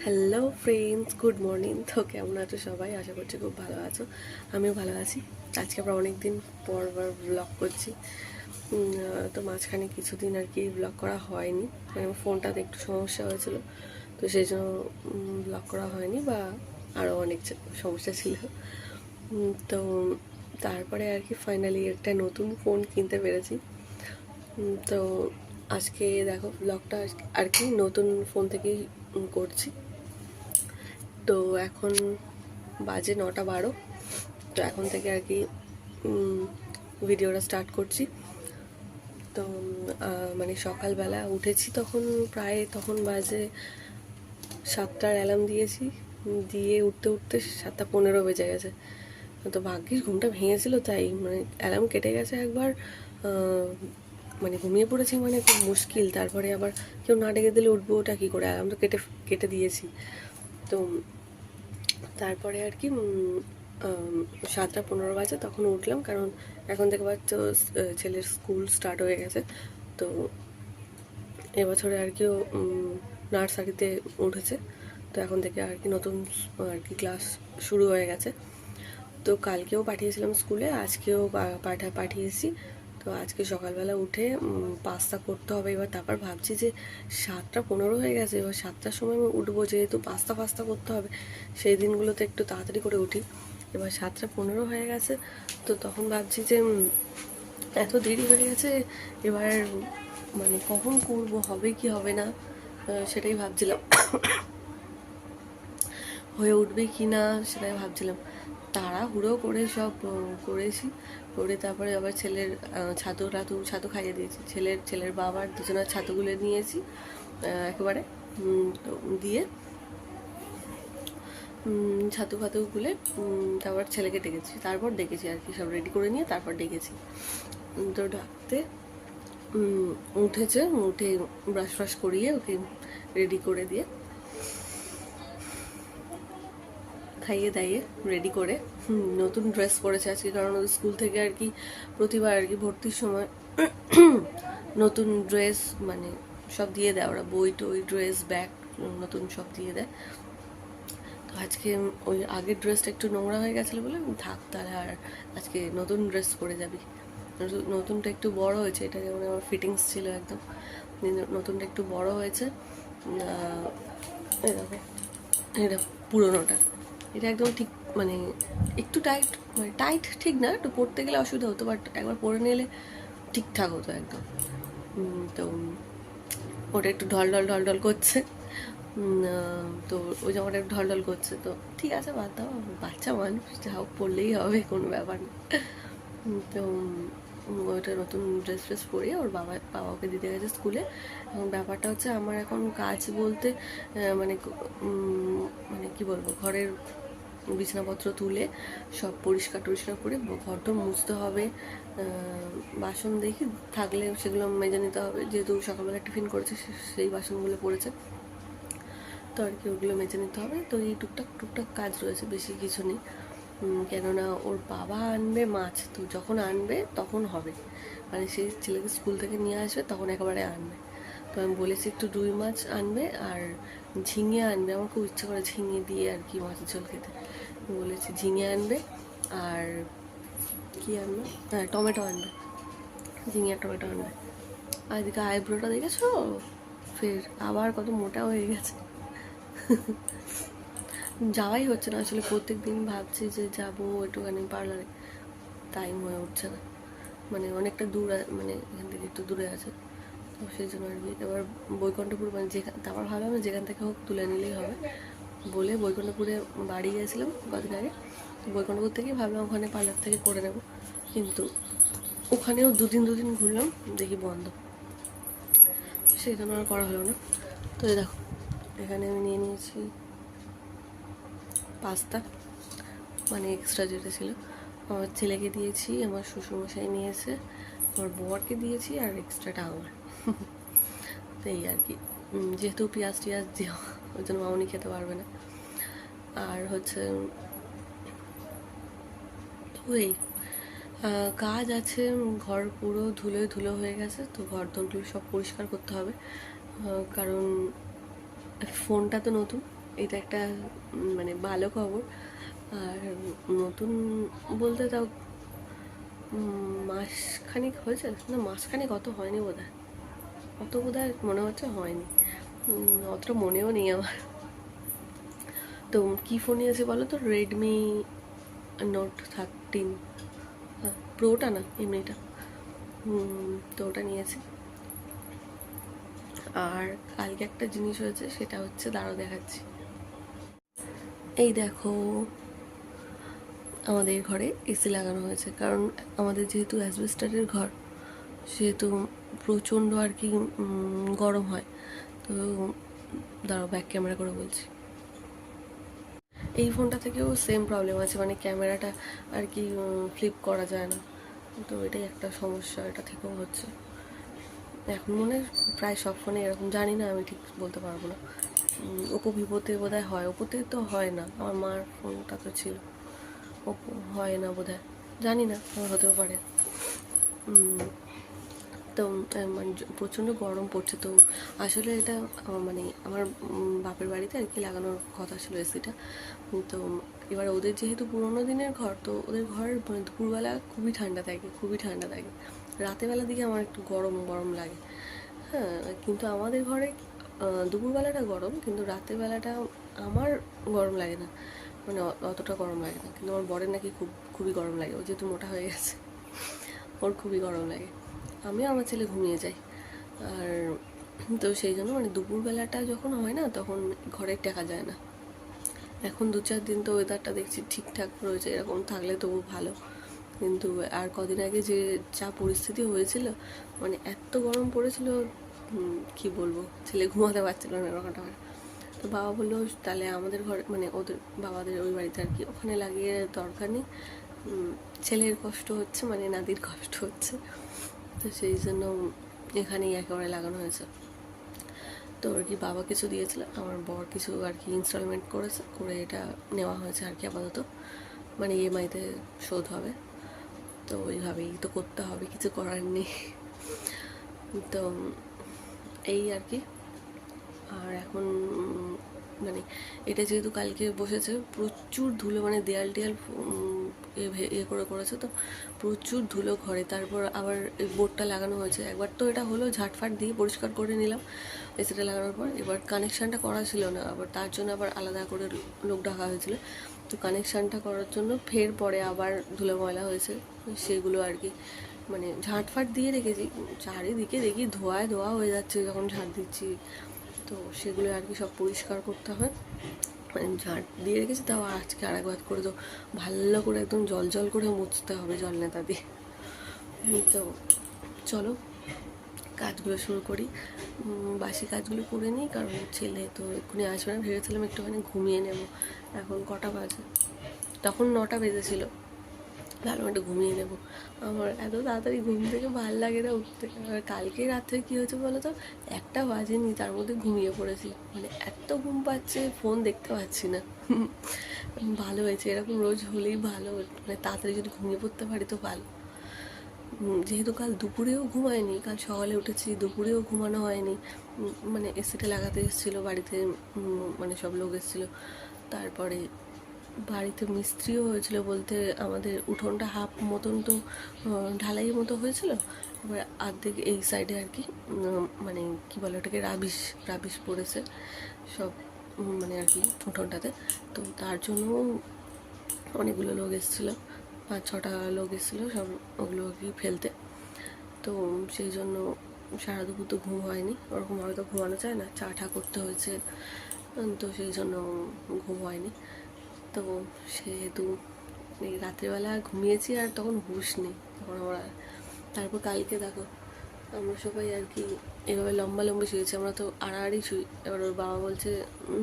Hello friends, good morning. তো কেমন আছো সবাই? আশা করছি খুব ভালো আছো। আমিও ভালো আছি। আজকে আমরা অনেক দিন পর ব্লগ করছি। তো মাঝখানে কিছুদিন আর কি ব্লগ করা হয়নি, মানে আমার ফোনটাতে একটু সমস্যা হয়েছিল, তো সেই জন্য ব্লগ করা হয়নি, বা আরও অনেক সমস্যা ছিল। তো তারপরে আর কি ফাইনালি একটা নতুন ফোন কিনতে পেরেছি। তো আজকে দেখো ব্লগটা আর কি নতুন ফোন থেকেই করছি। তো এখন বাজে 9:12। তো এখন থেকে আর কি ভিডিওটা স্টার্ট করছি। তো মানে সকালবেলা উঠেছি তখন, প্রায় তখন বাজে 7টার অ্যালার্ম দিয়েছি, দিয়ে উঠতে উঠতে 7:15 বেজে গেছে। তো ভাগ্যিস ঘুমটা ভেঙেছিল, তাই মানে অ্যালার্ম কেটে গেছে একবার। মানে ঘুমিয়ে পড়েছি, মানে খুব মুশকিল। তারপরে আবার কেউ না ডেকে দিলে উঠবো ওটা কী করে, অ্যালার্ম তো কেটে কেটে দিয়েছি। তো তারপরে আর কি 7:15 বাজে তখন উঠলাম, কারণ এখন থেকে তো ছেলের স্কুল স্টার্ট হয়ে গেছে। তো এবছরে আর কি ও নার্সারিতে উঠেছে। তো এখন থেকে আর কি নতুন আর কি ক্লাস শুরু হয়ে গেছে। তো কালকেও পাঠিয়েছিলাম স্কুলে, আজকেও পাঠিয়েছি। তো আজকে সকালবেলা উঠে পাস্তা করতে হবে। এবার তারপর ভাবছি যে 7:15 হয়ে গেছে, এবার 7টার সময় আমি উঠবো, যেহেতু পাস্তা করতে হবে। সেই দিনগুলোতে একটু তাড়াতাড়ি করে উঠি। এবার 7:15 হয়ে গেছে, তো তখন ভাবছি যে এত দেরি হয়ে গেছে, এবার মানে কখন করব, হবে কি হবে না, সেটাই ভাবছিলাম। হয়ে উঠবে কি না সেটাই ভাবছিলাম। তাড়াহুড়ো করে সব করেছি, করে তারপরে আবার ছেলের ছাতু খাইয়ে দিয়েছি। ছেলের বাবার দুজনের ছাতুগুলো নিয়েছি একেবারে, তো দিয়ে ছাতু ফাতু গুলে তারপর ছেলেকে ডেকেছি, তারপর ডেকেছি আর কি, সব রেডি করে নিয়ে তারপর ডেকেছি। তো ডাকতে উঠেছে, উঠে ব্রাশ ফ্রাশ করিয়ে ওকে রেডি করে দিয়ে খাইয়ে দাইয়ে রেডি করে নতুন ড্রেস পরেছে আজকে, কারণ ওই স্কুল থেকে আর কি প্রতিবার আর কি ভর্তির সময় নতুন ড্রেস মানে সব দিয়ে দেয় ওরা, বই টই ড্রেস ব্যাগ নতুন সব দিয়ে দেয়। তো আজকে ওই আগের ড্রেসটা একটু নোংরা হয়ে গেছিলো বলে থাক তাহলে, আর আজকে নতুন ড্রেস পরে যাবি। নতুনটা একটু বড় হয়েছে, এটা যেমন আমার ফিটিংস ছিল একদম, নতুনটা একটু বড় হয়েছে। এরকম, এটা পুরোনোটা, এটা একদম ঠিক মানে একটু টাইট, মানে টাইট ঠিক না, একটু পরতে গেলে অসুবিধা হতো, বাট একবার পরে নিলে ঠিকঠাক হতো একদম। তো ওটা একটু ঢল করছে। তো ওই জামাটা একটু ঢল করছে, তো ঠিক আছে বাদ দাও, বাচ্চা মানুষ, যা হোক পরলেই হবে, কোনো ব্যাপার না। তো ওইটা নতুন ড্রেস ফ্রেস পরিয়ে ওর বাবাকে দিতে গেছে স্কুলে। এবং ব্যাপারটা হচ্ছে আমার এখন কাজ বলতে মানে মানে কি বলবো, ঘরের বিছানাপত্র তুলে সব পরিষ্কার টরিষ্কার করে ঘরটা মুছতে হবে। বাসন দেখি থাকলে সেগুলো মেজে নিতে হবে, যেহেতু সকালবেলা টিফিন করেছে সেই বাসনগুলো পড়েছে, তো আর কি ওগুলো মেজে নিতে হবে। তো এই টুকটাক কাজ রয়েছে, বেশি কিছু নেই। কেননা ওর বাবা আনবে মাছ, তো যখন আনবে তখন হবে, মানে সেই ছেলেকে স্কুল থেকে নিয়ে আসবে তখন একেবারে আনবে। তো আমি বলেছি একটু রুই মাছ আনবে আর ঝিঙে আনবে, আমার খুব ইচ্ছা করে ঝিঙে দিয়ে আর কি মাছের ঝোল খেতে। বলেছি ঝিঙে আনবে আর কি আনবে, হ্যাঁ টমেটো আনবে, ঝিঙে আর টমেটো আনবে। আর এদিকে আইব্রোটা দেখেছো, ফের আবার কত মোটা হয়ে গেছে। যাওয়াই হচ্ছে না আসলে, প্রত্যেক দিন ভাবছি যে যাবো একটুখানি পার্লারে, টাইম হয়ে উঠছে না, মানে অনেকটা দূর, মানে এখান থেকে একটু দূরে আছে। তো সেই জন্য আর কি এবার বৈকুণ্ঠপুর, মানে যেখানে তারপর ভালো হবে যেখান থেকে হোক তুলে নিলেই হবে বলে বৈকুণ্ঠপুরে বাড়ি গিয়েছিলাম কদিন আগে। তো বৈকুণ্ঠপুর থেকেই ভাবলাম ওখানে পার্লার থেকে করে নেবো, কিন্তু ওখানেও দুদিন ঘুরলাম, দেখি বন্ধ, সেই জন্য আর করা হলো না। তো দেখো এখানে আমি নিয়ে নিয়েছি পাস্তা, মানে এক্সট্রা যেটা ছিল আমার ছেলেকে দিয়েছি, আমার শ্বশুরমশাই নিয়েছে, আমার বরকে দিয়েছি, আর এক্সট্রাটা আমার। তো এই আর কি, যেহেতু পেঁয়াজ টিয়াজ দেওয়া, ওই জন্য মামনি খেতে পারবে না। আর হচ্ছে তো এই কাজ আছে, ঘর পুরো ধুলো হয়ে গেছে, তো ঘর দোরগুলো সব পরিষ্কার করতে হবে, কারণ ফোনটা তো নতুন, এটা একটা মানে ভালো খবর। আর নতুন বলতে তাও মাসখানেক হয়েছে না, মাসখানেক অত হয়নি বোধ হয়, অত বোধ হয় মনে হচ্ছে হয়নি, অতটা মনেও নেই আমার। তো কী ফোন নিয়েছে বলো তো? রেডমি নোট 13, প্রোটা না, এমনিটা। তো ওটা নিয়েছি। আর কালকে একটা জিনিস হয়েছে, সেটা হচ্ছে দাঁড়াও দেখাচ্ছি। এই দেখো, আমাদের ঘরে এসি লাগানো হয়েছে, কারণ আমাদের যেহেতু অ্যাসবেস্টারের ঘর, সেহেতু প্রচণ্ড আর কি গরম হয়। তো দাঁড়াও ব্যাক ক্যামেরা করে বলছি। এই ফোনটা থেকেও সেম প্রবলেম আছে, মানে ক্যামেরাটা আর কি ফ্লিপ করা যায় না। তো এটাই একটা সমস্যা, এটা থেকেও হচ্ছে। এখন মনে হয় প্রায় সব ফোনে এরকম, জানি না, আমি ঠিক বলতে পারবো না। ওপো ভিভোতে বোধহয় হয়, ওপোতে তো হয় না, আমার মার ফোনটা তো ছিল। ওপো হয় না বোধহয়, জানি না, আমার হতেও পারে। তো মানে প্রচণ্ড গরম পড়ছে। তো আসলে এটা মানে আমার বাপের বাড়িতে আর কি লাগানোর কথা ছিল এসিটা। তো এবার ওদের যেহেতু পুরোনো দিনের ঘর, তো ওদের ঘর মানে দুপুরবেলা খুবই ঠান্ডা থাকে, খুবই ঠান্ডা থাকে। রাতেরবেলার দিকে আমার একটু গরম গরম লাগে। হ্যাঁ, কিন্তু আমাদের ঘরে দুপুরবেলাটা গরম, কিন্তু রাতের বেলাটা আমার গরম লাগে না, মানে অতটা গরম লাগে না। কিন্তু আমার বরের নাকি খুবই গরম লাগে, ও যেহেতু মোটা হয়ে গেছে, ওর খুবই গরম লাগে। আমি আমার ছেলে ঘুমিয়ে যাই। আর তো সেই জন্য মানে দুপুরবেলাটা যখন হয় না, তখন ঘরে টেকা যায় না। এখন 2-4 দিন তো ওয়েদারটা দেখছি ঠিকঠাক রয়েছে, এরকম থাকলে তবু ভালো। কিন্তু আর কদিন আগে যে যা পরিস্থিতি হয়েছিল, মানে এত গরম পড়েছিল, কি বলবো, ছেলে ঘুমাতে পারছিল না এরকমটা। তো বাবা বললো তাহলে আমাদের ঘরে, মানে ওদের বাবাদের ওই বাড়িতে আর কি, ওখানে লাগিয়ে দরকার নেই, ছেলের কষ্ট হচ্ছে, মানে নাতির কষ্ট হচ্ছে। তো সেই জন্য এখানেই একেবারে লাগানো হয়েছে। তো আর কি বাবা কিছু দিয়েছিল, আমার বর কিছু আর কি ইনস্টলমেন্ট করেছে, করে এটা নেওয়া হয়েছে আর কি আপাতত, মানে ইএমআইতে শোধ হবে। তো ওইভাবেই তো করতে হবে, কিছু করার নেই। তো এই আর কি। আর এখন মানে এটা যেহেতু কালকে বসেছে, প্রচুর ধুলো, মানে দেয়াল টেয়াল এ করে করেছে, তো প্রচুর ধুলো ঘরে। তারপর আবার এই বোর্ডটা লাগানো হয়েছে, একবার তো এটা হলো ঝাটফাট দিয়ে পরিষ্কার করে নিলাম এসিটা লাগানোর পর। এবার কানেকশানটা করা ছিল না, আবার তার জন্য আবার আলাদা করে লোক ডাকা হয়েছিল। তো কানেকশানটা করার জন্য ফের পরে আবার ধুলো ময়লা হয়েছে, সেগুলো আর কি মানে ঝাঁটফাট দিয়ে রেখেছি। চারিদিকে দেখি ধোঁয়ায় ধোয়া হয়ে যাচ্ছে যখন ঝাঁট দিচ্ছি, তো সেগুলো আর কি সব পরিষ্কার করতে হবে। মানে ঝাঁট দিয়ে রেখেছি, তাও আজকে আর একবার করে তো ভালো করে একদম জল জল করে মুছতে হবে জল নেতা দিয়ে। তো চলো কাজগুলো শুরু করি, বাসি কাজগুলো করে নিই, কারণ ছেলে তো এক্ষুনি আসবে না, ভেবেছিলাম একটুখানি ঘুমিয়ে নেব। এখন কটা বাজে, তখন 9টা বেজেছিল, ভালো একটু ঘুমিয়ে নেবো। আমার এত তাড়াতাড়ি ঘুম থেকে ভাল লাগে না উঠতে। আর কালকে রাত্রে কী হয়েছে বলো তো, 1টা বাজেনি, তার মধ্যে ঘুমিয়ে পড়েছি, মানে এত ঘুম পাচ্ছে, ফোন দেখতে পাচ্ছি না। ভালো হয়েছে, এরকম রোজ হলেই ভালো, মানে তাড়াতাড়ি যদি ঘুমিয়ে পড়তে পারি তো ভালো। যেহেতু কাল দুপুরেও ঘুমায়নি, কাল সকালে উঠেছি, দুপুরেও ঘুমানো হয়নি। মানে এসিটা লাগাতে এসেছিলো বাড়িতে, মানে সব লোক এসেছিলো। তারপরে বাড়িতে মিস্ত্রিও হয়েছিল, বলতে আমাদের উঠোনটা হাফ মতন তো ঢালাই মতো হয়েছিল, এবার অর্ধেক এই সাইডে আর কি মানে কি বলে ওটাকে, রাবিশ পড়েছে সব, মানে আর কি উঠোনটাতে। তো তার জন্য অনেকগুলো লোক এসেছিলো, 5-6টা লোক এসেছিলো সব ওগুলো আর কি ফেলতে। তো সেই জন্য সারা দুপুর তো ঘুম হয়নি, ওরকমভাবে তো ঘুমানো যায় না, চা টা করতে হয়েছে, তো সেই জন্য ঘুম হয়নি। তো সেহেতু এই রাত্রিবেলা ঘুমিয়েছি, আর তখন হুঁশ নেই তখন আমরা। তারপর কালকে দেখো আমরা সবাই আর কি এভাবে লম্বা লম্বা শুয়েছি, আমরা তো আড়াআড়ি শুই। এবার ওর বাবা বলছে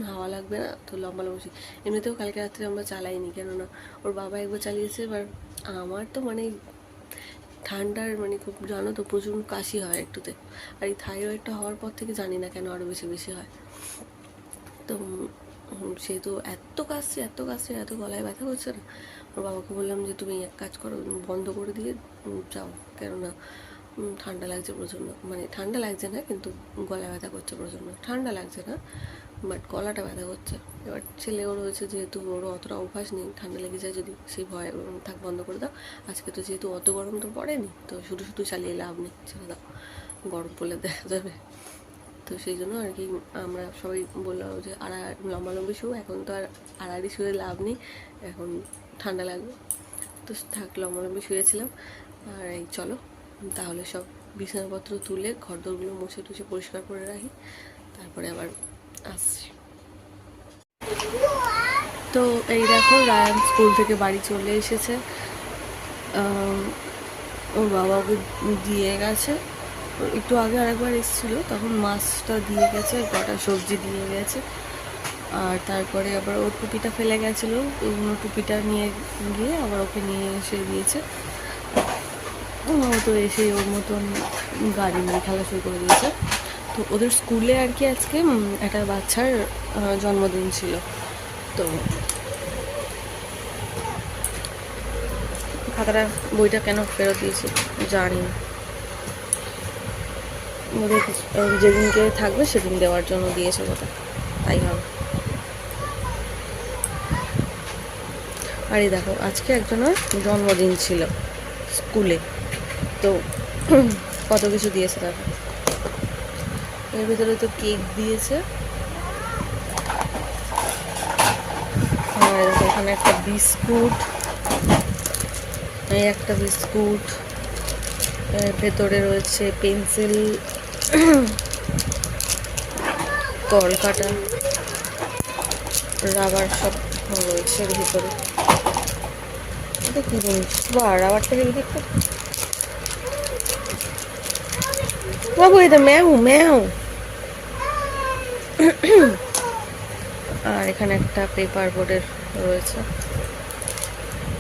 হাওয়া লাগবে না, তো লম্বা লম্বা শুই। এমনিতেও কালকে রাত্রে আমরা চালাইনি, কেননা ওর বাবা একবার চালিয়েছে। এবার আমার তো মানে ঠান্ডার মানে খুব, জানো তো, প্রচুর কাশি হয় একটুতে, আর এই থাইরয়েডটা হওয়ার পর থেকে জানি না কেন আরও বেশি বেশি হয়। তো সেহেতু এত কাশছে, এত গলায় ব্যথা করছে না। ওর বাবাকে বললাম যে তুমি এক কাজ করো, বন্ধ করে দিয়ে যাও, কেননা ঠান্ডা লাগছে প্রচণ্ড, মানে ঠান্ডা লাগছে না কিন্তু গলায় ব্যথা করছে প্রচণ্ড, ঠান্ডা লাগছে না, বাট গলাটা ব্যথা করছে। এবার ছেলেও রয়েছে, যেহেতু ওরও অতটা অভ্যাস নেই, ঠান্ডা লেগে যায় যদি, সেই ভয়ে থাক বন্ধ করে দাও। আজকে তো যেহেতু অত গরম তো পড়েনি, তো শুধু শুধু চালিয়ে লাভ নেই, ছেড়ে দাও, গরম পড়লে দেখা যাবে। তো সেই জন্য আর কি আমরা সবাই বললাম যে লম্বালম্বি শু, এখন তো আর আড়াআড়ি শুয়ে লাভ নেই, এখন ঠান্ডা লাগবে। তো থাক, লম্বালম্বি শুয়েছিলাম। আর এই চলো তাহলে সব বিছানাপত্র তুলে ঘরদোরগুলো মুছে টুছে পরিষ্কার করে রাখি, তারপরে আবার আসছি। তো এই দেখো, রায়ান স্কুল থেকে বাড়ি চলে এসেছে। ওর বাবা ওকে দিয়ে গেছে, একটু আগে আরেকবার এসেছিলো, তখন মাছটা দিয়ে গেছে, কটা সবজি দিয়ে গেছে। আর তারপরে আবার ওর টুপিটা ফেলে গেছিলো, অন্য টুপিটা নিয়ে গিয়ে আবার ওকে নিয়ে এসে দিয়েছে। ও তো এসে ওর মতন গাড়ি নিয়ে খেলা শুরু করে দিয়েছে। তো ওদের স্কুলে আর কি আজকে একটা বাচ্চার জন্মদিন ছিল। তো খাতাটা বইটা কেন ফেরত দিয়েছি জানি না, ওদের যেদিনকে থাকবে সেদিন দেওয়ার জন্য দিয়েছে কথা, তাই হবে। আর এই দেখো, আজকে একজনের জন্মদিন ছিল স্কুলে, তো কত কিছু দিয়েছে দেখো। এর ভিতরে তো কেক দিয়েছে, আর এখানে একটা বিস্কুট, এই একটা বিস্কুট, ভেতরে রয়েছে পেন্সিল, কলকাটা, রাবার সব রয়েছে এর ভিতরে। এটা কি জিনিস? বা রাবারটা হেভি দেখতে। বাবু এটা ম্যাও ম্যাও। আর এখানে একটা পেপার বোর্ডের রয়েছে,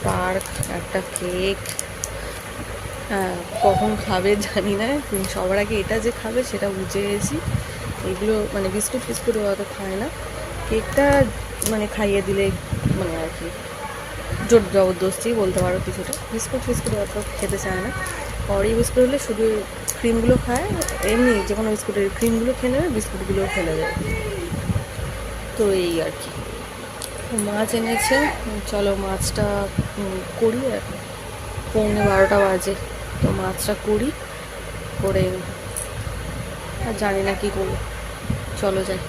পার্ক, একটা কেক। কখন খাবে জানি না, সবার আগে এটা যে খাবে সেটা বুঝে গেছি। এগুলো মানে বিস্কুট ফিস্কুট অত খায় না, কেকটা মানে খাইয়ে দিলে মানে আর কি জোর জবরদস্তি বলতে পারো কিছুটা। বিস্কুট ফিস্কুট অত খেতে চায় না, অরি বিস্কুট হলে শুধু ক্রিমগুলো খায়, এমনি যে কোনো বিস্কুটের ক্রিমগুলো খেয়ে নেবে, বিস্কুটগুলোও ফেলে দেয়। তো এই আর কি। মাছ এনেছে, চলো মাছটা করি। আর 11:30 বাজে, তো মাছটা করি, করে আর জানি না কী করবো, চলো যাই।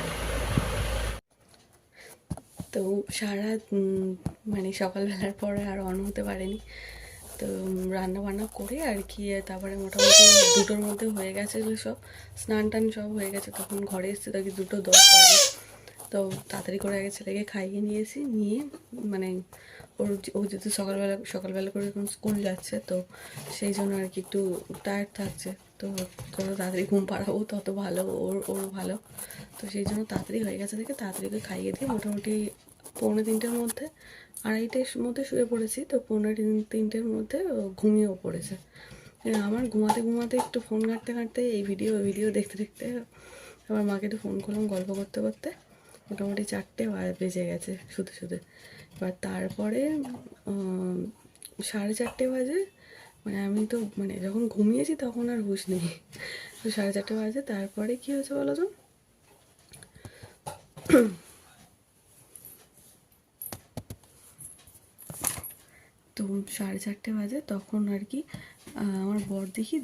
তো সারা মানে সকালবেলার পরে আর অন হতে পারেনি, তো রান্না বান্না করে আর কি, তারপরে মোটামুটি 2টোর মধ্যে হয়ে গেছে সব, স্নান টান সব হয়ে গেছে। তখন ঘরে এসছে তাকে 2:10 বাজে। তো তাড়াতাড়ি করে আগে ছেলেকে খাইয়ে নিয়েছি, নিয়ে মানে ও যেহেতু সকালবেলা করে এখন স্কুল যাচ্ছে, তো সেই জন্য আর কি একটু টায়ার্ড থাকছে। তো যত তাড়াতাড়ি ঘুম পাড়াবো তত ভালো, ওর ভালো। তো সেই জন্য তাড়াতাড়ি হয়ে গেছে দেখে তাড়াতাড়ি করে খাইয়ে দিয়ে মোটামুটি 2:45-র মধ্যে, 2:30-র মধ্যে শুয়ে পড়েছি। তো 2:45-3-র মধ্যে ঘুমিয়েও পড়েছে। আমার ঘুমাতে ঘুমাতে একটু ফোন ঘাঁটতে এই ভিডিও দেখতে দেখতে আমার মাকে একটু ফোন করলাম, গল্প করতে করতে মোটামুটি 4টে বেজে গেছে শুতে। এবার তারপরে 4:30 বাজে, মানে আমি তো মানে যখন ঘুমিয়েছি তখন আর হুঁশ নেই। তো 4:30 বাজে, তারপরে কী হয়েছে বলো তো, তো 4:30 বাজে, তখন আর কি আমার বর দেখি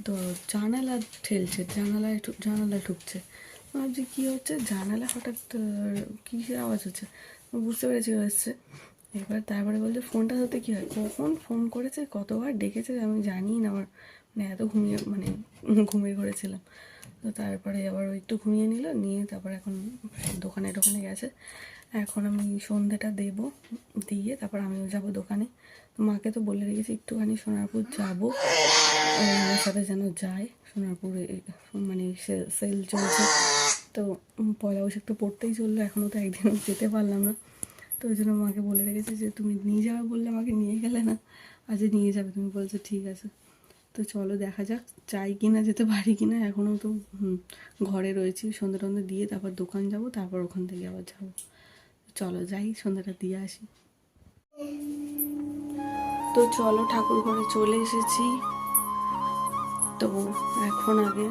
জানালা ঠেলছে, জানালা ঠুকছে। ভাবছি কী হচ্ছে, জানালা হঠাৎ কিসের আওয়াজ হচ্ছে, বুঝতে পেরেছি হচ্ছে। এবার তারপরে বলছে ফোনটা হতে কী হয়, কখন ফোন করেছে, কতবার ডেকেছে আমি জানি না, আমার মানে এত ঘুমিয়ে ঘুরেছিলাম। তো তারপরে আবার একটু ঘুমিয়ে নিয়ে তারপর এখন দোকানে গেছে। এখন আমি সন্ধেটা দিয়ে তারপর আমিও যাবো দোকানে। মাকে তো বলে রেখেছি একটুখানি সোনারপুর যাবো, আমার সাথে যেন যায়। সোনারপুরে মানে সেল চলছে, তো পয়লা বৈশাখ তো পড়তেই চললো, এখনও তো একদিনও যেতে পারলাম না। তো ওই জন্য মাকে বলে রেখেছি যে তুমি নিয়ে যাবে বললে আমাকে নিয়ে গেলে না, আজ নিয়ে যাবে তুমি, বলছো ঠিক আছে। তো চলো দেখা যাক চাই কি না, যেতে পারি কি না। এখনও তো ঘরে রয়েছি, সন্ধ্যে টন্ধে দিয়ে তারপর দোকান যাব, তারপর ওখান থেকে আবার যাবো। চলো যাই, সন্ধ্যাটা দিয়ে আসি। তো চলো ঠাকুর ঘরে চলে এসেছি। তো এখন আগে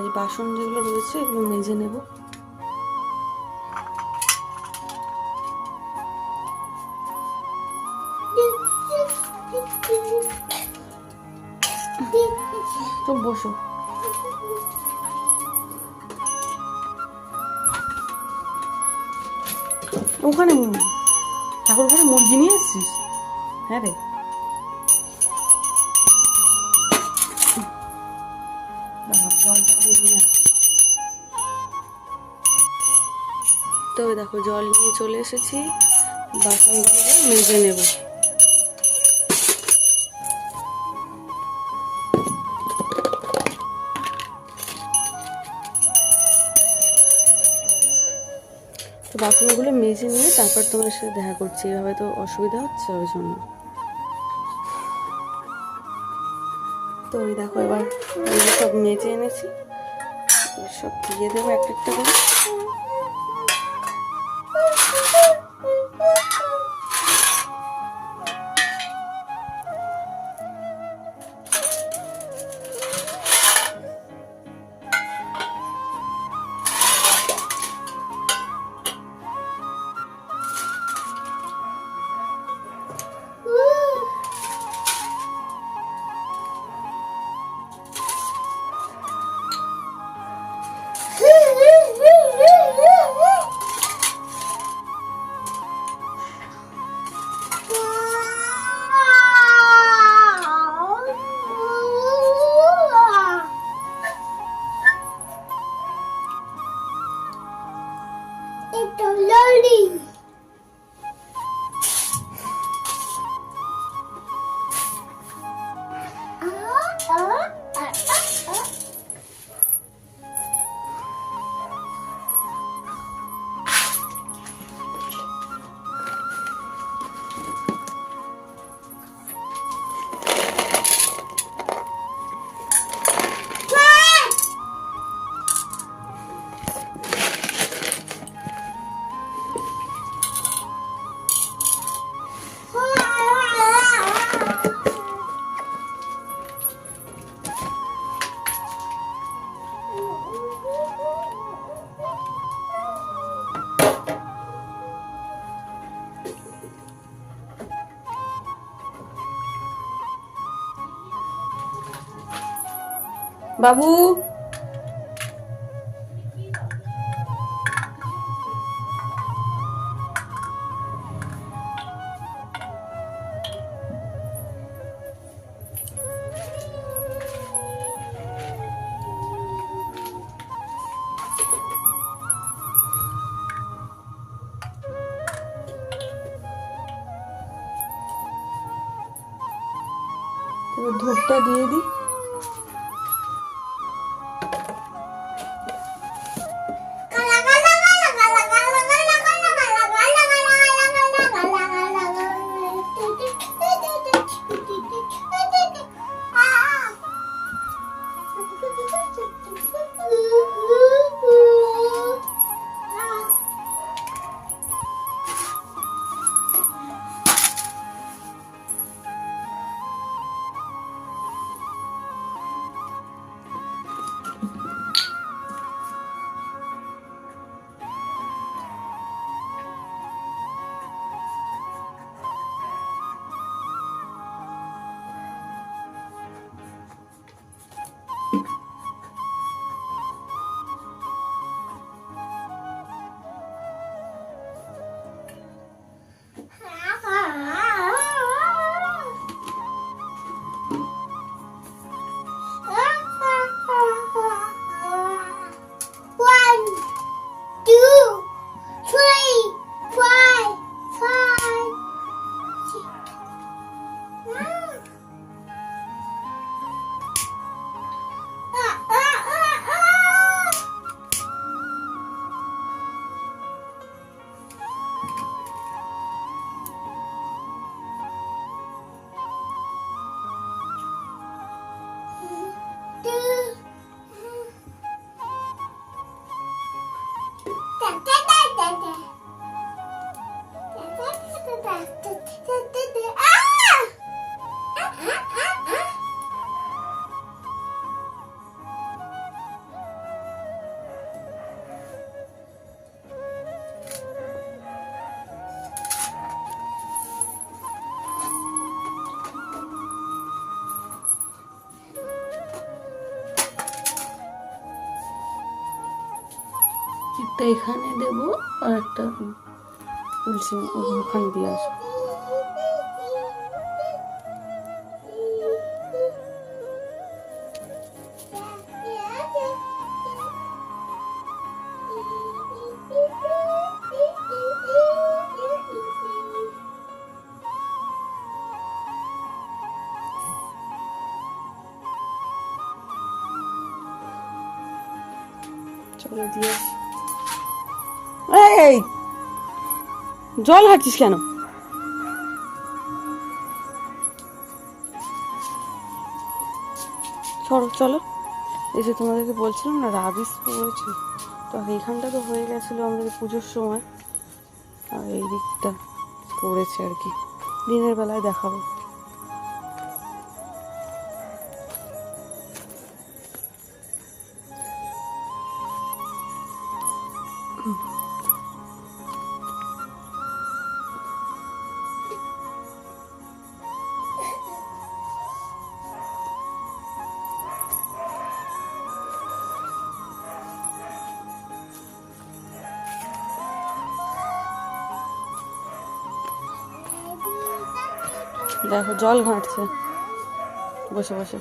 এই বাসন যেগুলো রয়েছে এগুলো মেজে নেব। তো বসো। ওখানে ঠাকুর ঘরে মুরগি নিয়ে এসছিস? হ্যাঁ রে। তো দেখো জল নিয়ে চলে এসেছি, বাসনগুলো মেজে নেব। তো বাসনগুলো মেজে নিয়ে তারপর তোমার সাথে দেখা করছি। এভাবে তো অসুবিধা হচ্ছে ওই জন্য। তো ওই দেখো এবার সব মেজে এনেছি, সব দিয়ে দেবো একটা একটা করে। বাবু ধূপটা দিয়ে দিই। এখানে দেবো আর একটা তুলসী ওখানে দিয়ে আসবো। চলো দিয়ে আসি। এই জল হাঁটছিস কেন? সরো চলো। এই যে তোমাদেরকে বলছিলাম না রাবিস পড়েছে, তো এইখানটা তো হয়ে গেছিলো আমাদের পুজোর সময়, আর এই দিকটা পড়েছে আর কি, দিনের বেলায় দেখাবো। দেখো জল ঘাঁটছে বসে বসে।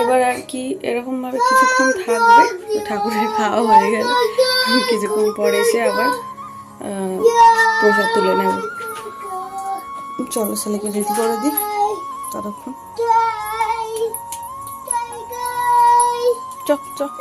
এবার আর কি এরকম ভাবে কিছুক্ষণ থাকবে, ঠাকুরের খাওয়া হয়ে গেল, কিছুক্ষণ পরে এসে আবার প্রসাদ তুলে নেব। চলো ছেলেকে রেডি করে দিই ততক্ষণ। চক চক।